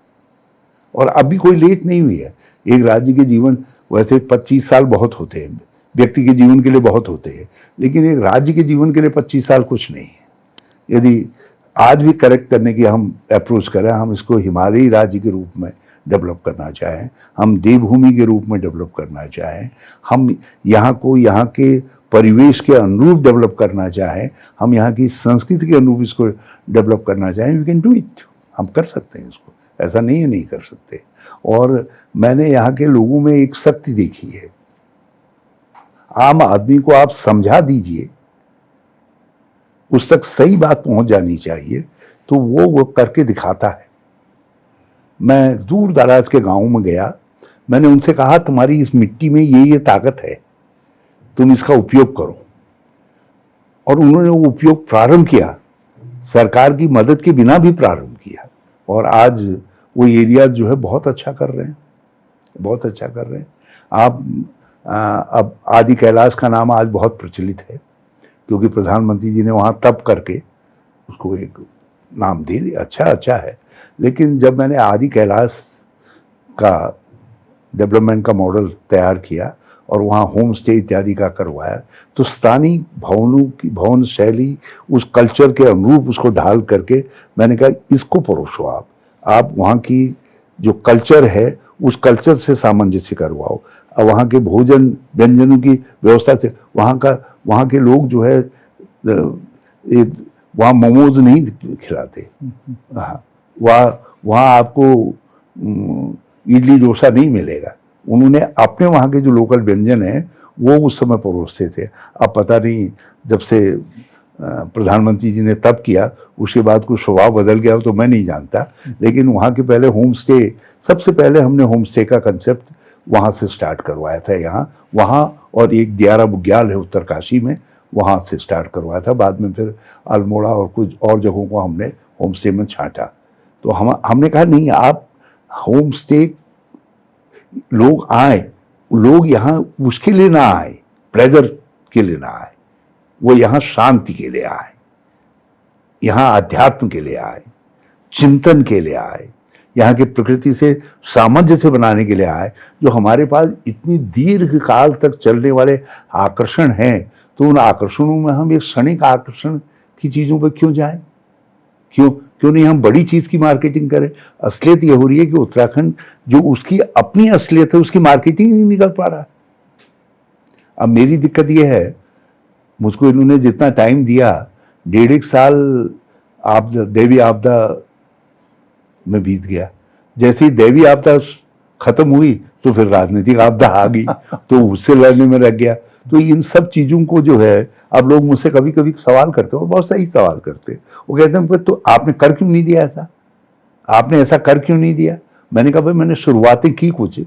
और अभी कोई लेट नहीं हुई है। एक राज्य के जीवन, वैसे 25 साल बहुत होते हैं, व्यक्ति के जीवन के लिए बहुत होते हैं, लेकिन एक राज्य के जीवन के लिए 25 साल कुछ नहीं है। यदि आज भी करेक्ट करने की हम अप्रोच करें, हम इसको हिमालयी राज्य के रूप में डेवलप करना चाहें, हम देवभूमि के रूप में डेवलप करना चाहें, हम यहाँ को यहाँ के परिवेश के अनुरूप डेवलप करना चाहें, हम यहाँ की संस्कृति के अनुरूप इसको डेवलप करना चाहें, वी कैन डू इट। हम कर सकते हैं इसको, ऐसा नहीं है नहीं कर सकते। और मैंने यहाँ के लोगों में एक शक्ति देखी है। आम आदमी को आप समझा दीजिए, उस तक सही बात पहुंच जानी चाहिए, तो वो करके दिखाता है। मैं दूर दराज के गांवों में गया, मैंने उनसे कहा तुम्हारी इस मिट्टी में ये ताकत है, तुम इसका उपयोग करो। और उन्होंने वो उपयोग प्रारंभ किया, सरकार की मदद के बिना भी प्रारंभ किया, और आज वो एरिया जो है बहुत अच्छा कर रहे हैं, बहुत अच्छा कर रहे हैं। आप अब आदि कैलाश का नाम आज बहुत प्रचलित है, क्योंकि प्रधानमंत्री जी ने वहाँ तप करके उसको एक नाम दे दिया। अच्छा है। लेकिन जब मैंने आदि कैलाश का डेवलपमेंट का मॉडल तैयार किया और वहाँ होम स्टे इत्यादि का करवाया, तो स्थानीय भवनों की भवन शैली, उस कल्चर के अनुरूप उसको ढाल करके मैंने कहा इसको परोसो आप वहाँ की जो कल्चर है उस कल्चर से सामंजस्य करवाओ। अब वहाँ के भोजन व्यंजनों की व्यवस्था से, वहाँ के लोग जो है वहाँ मोमोज नहीं खिलाते, हाँ, वहाँ आपको इडली डोसा नहीं मिलेगा। उन्होंने अपने वहाँ के जो लोकल व्यंजन हैं वो उस समय परोसते थे। अब पता नहीं जब से प्रधानमंत्री जी ने तब किया उसके बाद कुछ स्वभाव बदल गया हो तो मैं नहीं जानता, लेकिन वहाँ के पहले होम स्टे, सबसे पहले हमने होम स्टे का कंसेप्ट वहाँ से स्टार्ट करवाया था। वहाँ और एक दियारा बुग्याल है उत्तरकाशी में, वहाँ से स्टार्ट करवाया था। बाद में फिर अल्मोड़ा और कुछ और जगहों को हमने होम स्टे में छांटा। तो हमने कहा नहीं, आप होम स्टे लोग आए, लोग यहाँ उसके लिए ना आए, प्लेजर के लिए ना आए, वो यहाँ शांति के लिए आए, यहाँ अध्यात्म के लिए आए, चिंतन के लिए आए, यहाँ की प्रकृति से सामंजस्य बनाने के लिए आए। जो हमारे पास इतनी दीर्घ काल तक चलने वाले आकर्षण हैं, तो उन आकर्षणों में हम एक क्षणिक आकर्षण की चीज़ों पर क्यों जाएं? क्यों नहीं हम बड़ी चीज़ की मार्केटिंग करें? असलियत ये हो रही है कि उत्तराखंड जो उसकी अपनी असलियत है उसकी मार्केटिंग नहीं निकल पा रहा। अब मेरी दिक्कत ये है, मुझको इन्होंने जितना टाइम दिया, 1.5 साल देवी आपदा में बीत गया। जैसे ही देवी आपदा खत्म हुई तो फिर राजनीतिक आपदा आ गई, तो उससे लड़ने में लग गया। तो इन सब चीज़ों को जो है, अब लोग मुझसे कभी कभी सवाल करते हैं और बहुत सही सवाल करते हैं। वो कहते हैं तो आपने कर क्यों नहीं दिया ऐसा, आपने ऐसा कर क्यों नहीं दिया? मैंने कहा भाई मैंने शुरुआतें की कुछ,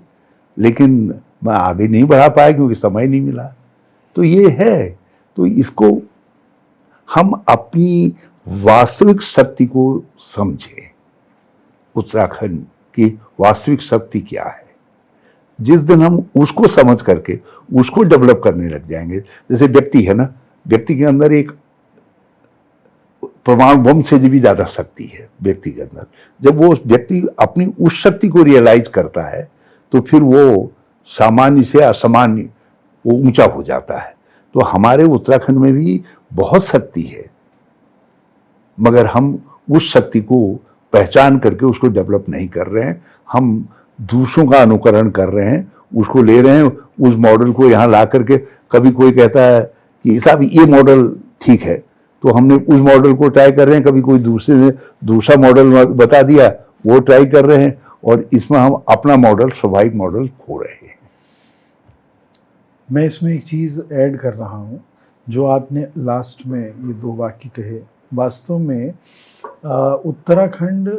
लेकिन मैं आगे नहीं बढ़ा पाया क्योंकि समय नहीं मिला। तो ये है, तो इसको हम अपनी वास्तविक शक्ति को समझें। उत्तराखंड की वास्तविक शक्ति क्या है? जिस दिन हम उसको समझ करके उसको डेवलप करने लग जाएंगे, जैसे व्यक्ति है ना, व्यक्ति के अंदर एक परमाणु बम से भी ज्यादा शक्ति है व्यक्ति के अंदर। जब वो व्यक्ति अपनी उस शक्ति को रियलाइज करता है तो फिर वो सामान्य से असामान्य वो ऊंचा हो जाता है। तो हमारे उत्तराखंड में भी बहुत शक्ति है, मगर हम उस शक्ति को पहचान करके उसको डेवलप नहीं कर रहे हैं। हम दूसरों का अनुकरण कर रहे हैं, उसको ले रहे हैं, उस मॉडल को यहाँ ला करके, कभी कोई कहता है कि साहब ये मॉडल ठीक है, तो हमने उस मॉडल को ट्राई कर रहे हैं, कभी कोई दूसरे ने दूसरा मॉडल बता दिया वो ट्राई कर रहे हैं, और इसमें हम अपना मॉडल, स्वाभाविक मॉडल खो रहे हैं। मैं इसमें एक चीज़ ऐड कर रहा हूँ, जो आपने लास्ट में ये 2 वाक्य कहे, वास्तव में उत्तराखंड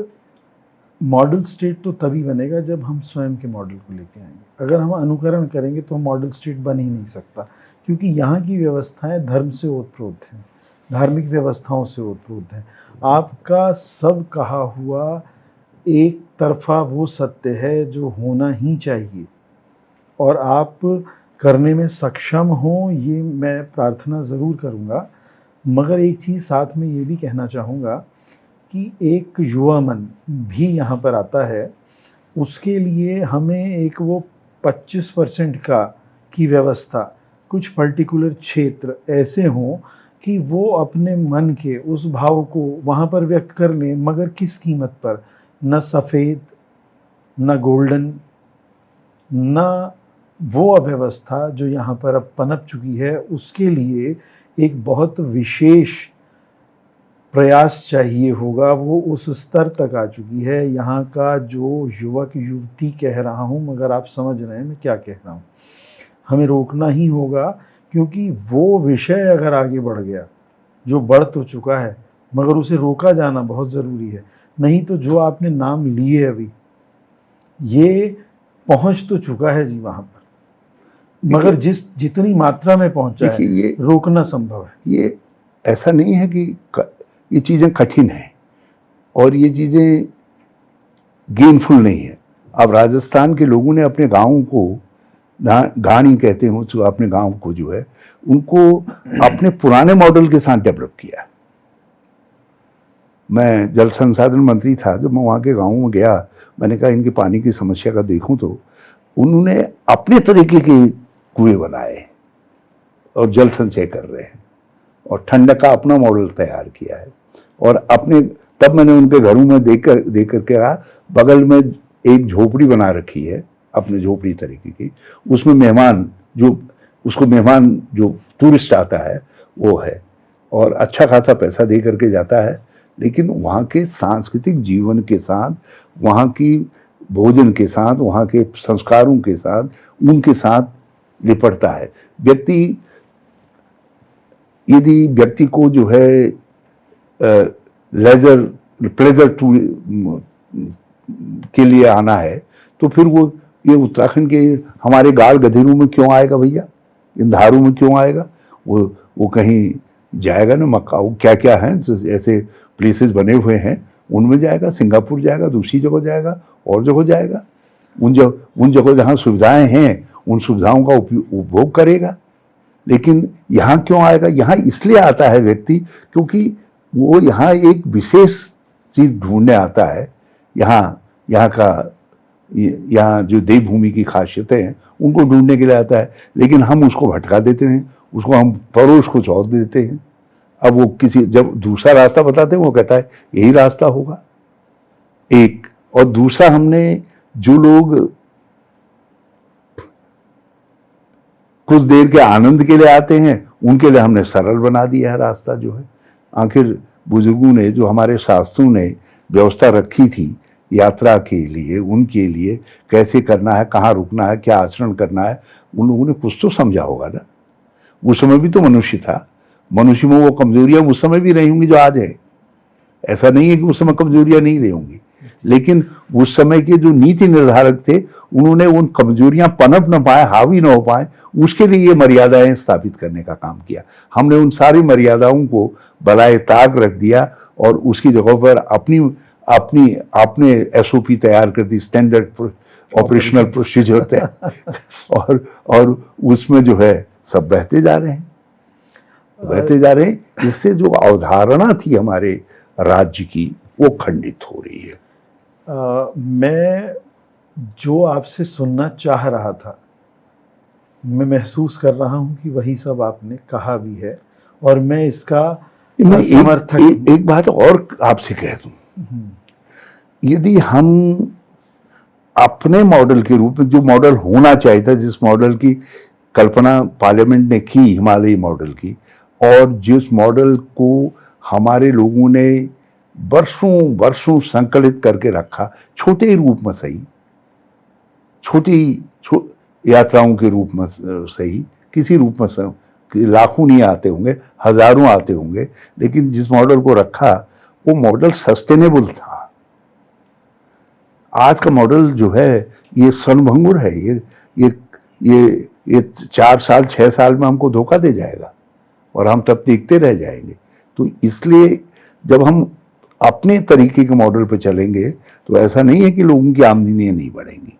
मॉडल स्टेट तो तभी बनेगा जब हम स्वयं के मॉडल को लेके आएंगे। अगर हम अनुकरण करेंगे तो मॉडल स्टेट बन ही नहीं सकता, क्योंकि यहाँ की व्यवस्थाएं धर्म से ओतप्रोत हैं, धार्मिक व्यवस्थाओं से ओतप्रोत हैं। आपका सब कहा हुआ एक तरफा वो सत्य है जो होना ही चाहिए, और आप करने में सक्षम हो, ये मैं प्रार्थना ज़रूर करूँगा। मगर एक चीज़ साथ में ये भी कहना चाहूँगा कि एक युवा मन भी यहाँ पर आता है, उसके लिए हमें एक वो 25% की व्यवस्था, कुछ पर्टिकुलर क्षेत्र ऐसे हों कि वो अपने मन के उस भाव को वहाँ पर व्यक्त कर लें, मगर किस कीमत पर? न सफ़ेद, न गोल्डन, न वो अव्यवस्था जो यहाँ पर अब पनप चुकी है। उसके लिए एक बहुत विशेष प्रयास चाहिए होगा, वो उस स्तर तक आ चुकी है। यहाँ का जो युवक युवती कह रहा हूँ, मगर आप समझ रहे हैं मैं क्या कह रहा हूँ, हमें रोकना ही होगा, क्योंकि वो विषय अगर आगे बढ़ गया, जो बढ़ तो चुका है, मगर उसे रोका जाना बहुत ज़रूरी है। नहीं तो जो आपने नाम लिए अभी, ये पहुँच तो चुका है जी वहाँ पर, मगर जितनी मात्रा में पहुँचा है, ये रोकना संभव है। ये ऐसा नहीं है कि ये चीज़ें कठिन हैं और ये चीज़ें गेनफुल नहीं है। अब राजस्थान के लोगों ने अपने गाँव को, घाणी कहते हैं तो अपने गाँव को जो है, उनको अपने पुराने मॉडल के साथ डेवलप किया। मैं जल संसाधन मंत्री था, जब मैं वहाँ के गाँव में गया, मैंने कहा इनकी पानी की समस्या का देखूं, तो उन्होंने अपने तरीके के कुएं बनाए और जल संचय कर रहे हैं, और ठंडक का अपना मॉडल तैयार किया है। और अपने, तब मैंने उनके घरों में देख कर के कहा, बगल में एक झोपड़ी बना रखी है अपने झोपड़ी तरीके की, उसमें मेहमान जो टूरिस्ट आता है वो है, और अच्छा खासा पैसा दे करके जाता है, लेकिन वहाँ के सांस्कृतिक जीवन के साथ, वहाँ की भोजन के साथ, वहाँ के संस्कारों के साथ, उनके साथ लिपटता है। व्यक्ति यदि व्यक्ति को जो है लेजर प्लेजर टू के लिए आना है, तो फिर वो ये उत्तराखंड के हमारे गाड़ गधेरों में क्यों आएगा भैया, इन धारों में क्यों आएगा? वो कहीं जाएगा ना, मक्काऊ क्या क्या है ऐसे प्लेसेस बने हुए हैं, उनमें जाएगा, सिंगापुर जाएगा, दूसरी जगह जाएगा, और जगह जाएगा। उन जगह जहाँ सुविधाएं हैं उन सुविधाओं का उपभोग करेगा। लेकिन यहाँ क्यों आएगा? यहाँ इसलिए आता है व्यक्ति क्योंकि वो यहाँ एक विशेष चीज ढूंढने आता है। यहाँ जो देवभूमि की खासियतें हैं उनको ढूंढने के लिए आता है, लेकिन हम उसको भटका देते हैं, उसको हम परोस कुछ और देते हैं। अब वो जब दूसरा रास्ता बताते हैं वो कहता है यही रास्ता होगा एक, और दूसरा हमने जो लोग कुछ देर के आनंद के लिए आते हैं उनके लिए हमने सरल बना दिया है रास्ता जो है। आखिर बुजुर्गों ने, जो हमारे शास्त्रों ने व्यवस्था रखी थी यात्रा के लिए, उनके लिए कैसे करना है, कहाँ रुकना है, क्या आचरण करना है, उन लोगों ने कुछ तो समझा होगा ना। उस समय भी तो मनुष्य था, मनुष्य में वो कमजोरियां उस समय भी रही होंगी जो आज है। ऐसा नहीं है कि उस समय कमजोरियां नहीं रही होंगी, लेकिन उस समय के जो नीति निर्धारक थे उन्होंने उन कमजोरियां पनप न पाए, हावी न हो पाए, उसके लिए ये मर्यादाएं स्थापित करने का काम किया। हमने उन सारी मर्यादाओं को बलाए ताक रख दिया और उसकी जगह पर आपने एसओपी तैयार कर दी, स्टैंडर्ड ऑपरेशनल प्रोसीजर तैयार, और उसमें जो है सब बहते जा रहे हैं। इससे जो अवधारणा थी हमारे राज्य की वो खंडित हो रही है। मैं जो आपसे सुनना चाह रहा था, मैं महसूस कर रहा हूं कि वही सब आपने कहा भी है, और मैं इसका समर्थक। एक बात और आपसे कह दूं, यदि हम अपने मॉडल के रूप में, जो मॉडल होना चाहिए था, जिस मॉडल की कल्पना पार्लियामेंट ने की, हिमालयी मॉडल की, और जिस मॉडल को हमारे लोगों ने वर्षों संकलित करके रखा, छोटे रूप में सही, छोटी यात्राओं के रूप में सही, किसी रूप में लाखों नहीं आते होंगे, हजारों आते होंगे, लेकिन जिस मॉडल को रखा वो मॉडल सस्टेनेबल था। आज का मॉडल जो है ये क्षणभंगुर है, ये 4 साल 6 साल में हमको धोखा दे जाएगा और हम तब देखते रह जाएंगे। तो इसलिए जब हम अपने तरीके के मॉडल पर चलेंगे तो ऐसा नहीं है कि लोगों की आमदनी नहीं बढ़ेंगी।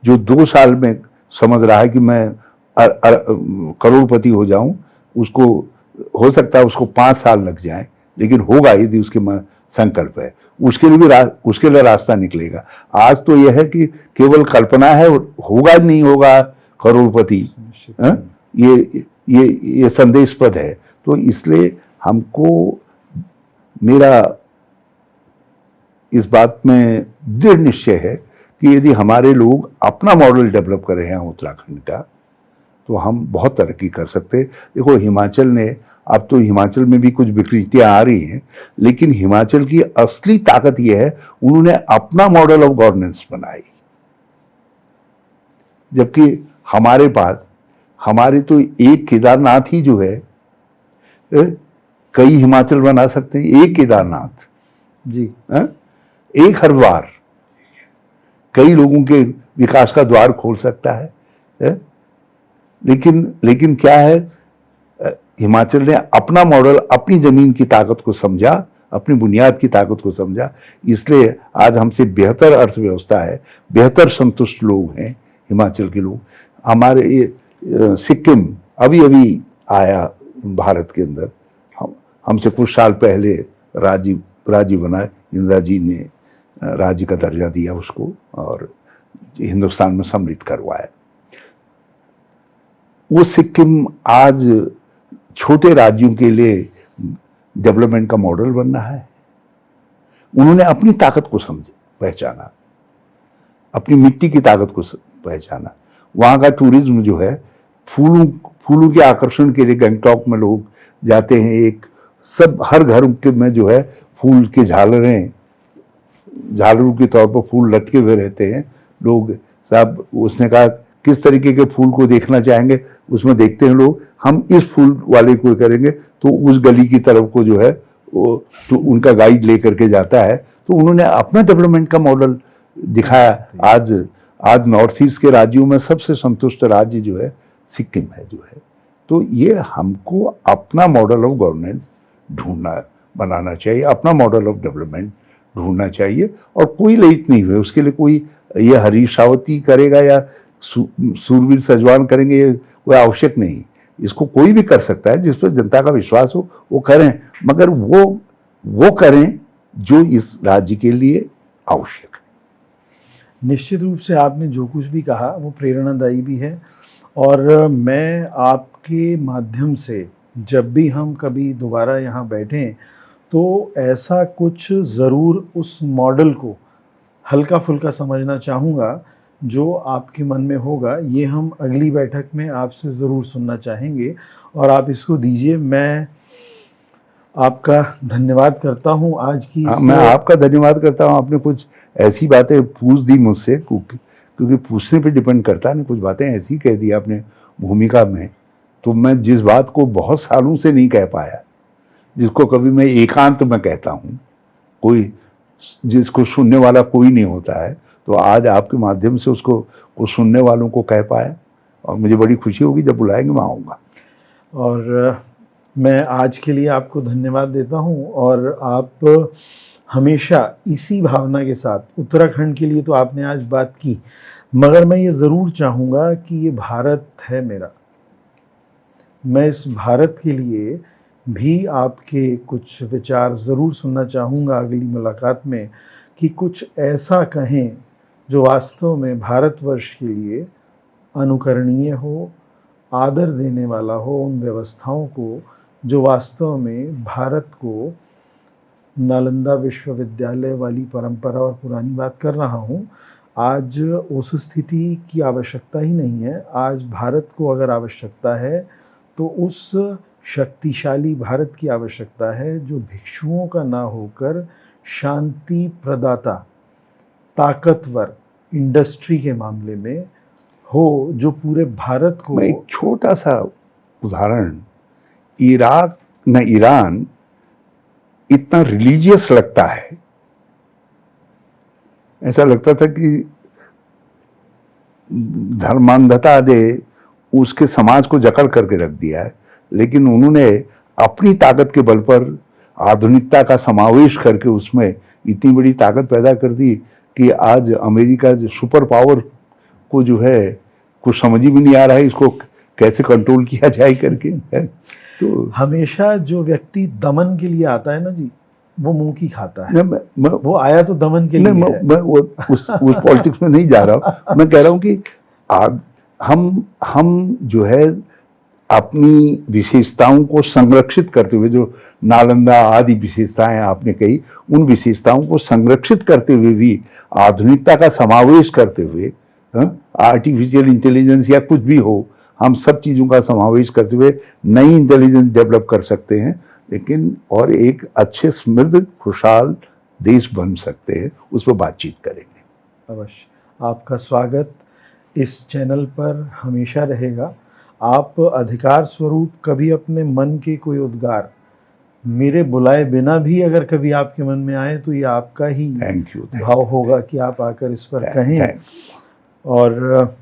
जो 2 साल में समझ रहा है कि मैं करोड़पति हो जाऊं, उसको हो सकता है उसको 5 साल लग जाए, लेकिन होगा यदि उसके संकल्प है, उसके लिए रास्ता निकलेगा। आज तो यह है कि केवल कल्पना है, होगा नहीं होगा करोड़पति, ये संदेशप्रद है। तो इसलिए हमको, मेरा इस बात में दृढ़ निश्चय है कि यदि हमारे लोग अपना मॉडल डेवलप कर रहे हैं उत्तराखंड का, तो हम बहुत तरक्की कर सकते। देखो हिमाचल ने, अब तो हिमाचल में भी कुछ विकृतियां आ रही हैं, लेकिन हिमाचल की असली ताकत यह है उन्होंने अपना मॉडल ऑफ गवर्नेंस बनाई। जबकि हमारे पास, हमारे तो एक केदारनाथ ही जो है, कई हिमाचल बना सकते हैं। एक केदारनाथ जी, एक हरिद्वार कई लोगों के विकास का द्वार खोल सकता है। लेकिन क्या है, हिमाचल ने अपना मॉडल, अपनी जमीन की ताकत को समझा, अपनी बुनियाद की ताकत को समझा, इसलिए आज हमसे बेहतर अर्थव्यवस्था है, बेहतर संतुष्ट लोग हैं हिमाचल के लोग। हमारे सिक्किम अभी आया भारत के अंदर, हमसे कुछ साल पहले राज्य बना, इंदिरा जी ने राज्य का दर्जा दिया उसको और हिंदुस्तान में सम्मिलित करवाया। वो सिक्किम आज छोटे राज्यों के लिए डेवलपमेंट का मॉडल बन रहा है। उन्होंने अपनी ताकत को पहचाना, अपनी मिट्टी की ताकत को पहचाना। वहाँ का टूरिज्म जो है, फूलों के आकर्षण के लिए गंगटोक में लोग जाते हैं, एक सब हर घर के में जो है फूल के झालरें, झालरों के तौर पर फूल लटके हुए रहते हैं। लोग साहब, उसने कहा किस तरीके के फूल को देखना चाहेंगे, उसमें देखते हैं लोग हम इस फूल वाले को करेंगे तो उस गली की तरफ को जो है वो तो उनका गाइड लेकर के जाता है। तो उन्होंने अपना डेवलपमेंट का मॉडल दिखाया। आज आज नॉर्थ ईस्ट के राज्यों में सबसे संतुष्ट राज्य जो है सिक्किम है जो है। तो ये हमको अपना मॉडल ऑफ गवर्नेंस ढूंढना बनाना चाहिए, अपना मॉडल ऑफ डेवलपमेंट ढूंढना चाहिए। और कोई लेट नहीं हुए उसके लिए, कोई ये हरीश रावती करेगा या सूरवीर सजवान करेंगे ये कोई आवश्यक नहीं। इसको कोई भी कर सकता है, जिस पर जनता का विश्वास हो वो करें, मगर वो करें जो इस राज्य के लिए आवश्यक है। निश्चित रूप से आपने जो कुछ भी कहा वो प्रेरणादायी भी है, और मैं आपके माध्यम से जब भी हम कभी दोबारा यहाँ बैठें तो ऐसा कुछ ज़रूर उस मॉडल को हल्का फुल्का समझना चाहूँगा जो आपके मन में होगा। ये हम अगली बैठक में आपसे ज़रूर सुनना चाहेंगे और आप इसको दीजिए। मैं आपका धन्यवाद करता हूँ आज की मैं आपका धन्यवाद करता हूँ। आपने कुछ ऐसी बातें पूछ दी मुझसे, क्योंकि पूछने पे डिपेंड करता है ना। कुछ बातें ऐसी कह दी आपने भूमिका में, तो मैं जिस बात को बहुत सालों से नहीं कह पाया, जिसको कभी मैं एकांत में कहता हूँ, कोई जिसको सुनने वाला कोई नहीं होता है, तो आज आपके माध्यम से उसको कुछ सुनने वालों को कह पाया और मुझे बड़ी खुशी होगी। जब बुलाएंगे मैं आऊँगा। और मैं आज के लिए आपको धन्यवाद देता हूँ, और आप हमेशा इसी भावना के साथ, उत्तराखंड के लिए तो आपने आज बात की, मगर मैं ये ज़रूर चाहूँगा कि ये भारत है मेरा, मैं इस भारत के लिए भी आपके कुछ विचार ज़रूर सुनना चाहूँगा अगली मुलाकात में, कि कुछ ऐसा कहें जो वास्तव में भारतवर्ष के लिए अनुकरणीय हो, आदर देने वाला हो उन व्यवस्थाओं को जो वास्तव में भारत को नालंदा विश्वविद्यालय वाली परंपरा, और पुरानी बात कर रहा हूँ, आज उस स्थिति की आवश्यकता ही नहीं है। आज भारत को अगर आवश्यकता है तो उस शक्तिशाली भारत की आवश्यकता है जो भिक्षुओं का ना होकर शांति प्रदाता, ताकतवर इंडस्ट्री के मामले में हो, जो पूरे भारत को। मैं एक छोटा सा उदाहरण, इराक न ईरान इतना रिलीजियस लगता है, ऐसा लगता था कि धर्मांधता ने उसके समाज को जकड़ करके रख दिया है, लेकिन उन्होंने अपनी ताकत के बल पर आधुनिकता का समावेश करके उसमें इतनी बड़ी ताकत पैदा कर दी कि आज अमेरिका जो सुपर पावर को जो है कुछ समझ ही भी नहीं आ रहा है इसको कैसे कंट्रोल किया जाए करके है। तो हमेशा जो व्यक्ति दमन के लिए आता है ना जी, वो मुंह की खाता है। वो आया तो दमन के लिए है। मैं उस पॉलिटिक्स में नहीं जा रहा हूँ। मैं कह रहा हूँ कि हम जो है अपनी विशेषताओं को संरक्षित करते हुए, जो नालंदा आदि विशेषताएं आपने कही, उन विशेषताओं को संरक्षित करते हुए भी आधुनिकता का समावेश करते हुए, आर्टिफिशियल इंटेलिजेंस या कुछ भी हो, हम सब चीज़ों का समावेश करते हुए नई इंटेलिजेंस डेवलप कर सकते हैं, लेकिन और एक अच्छे समृद्ध खुशहाल देश बन सकते हैं। उस पर बातचीत करेंगे। अवश्य। आपका स्वागत इस चैनल पर हमेशा रहेगा। आप अधिकार स्वरूप कभी अपने मन के कोई उद्गार मेरे बुलाए बिना भी अगर कभी आपके मन में आए तो ये आपका ही भाव होगा कि आप आकर इस पर कहें। और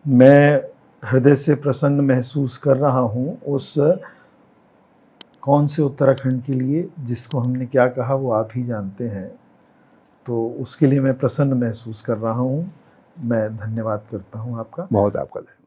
मैं हृदय से प्रसन्न महसूस कर रहा हूँ उस कौन से उत्तराखंड के लिए, जिसको हमने क्या कहा वो आप ही जानते हैं, तो उसके लिए मैं प्रसन्न महसूस कर रहा हूँ। मैं धन्यवाद करता हूँ आपका। बहुत आपका धन्यवाद।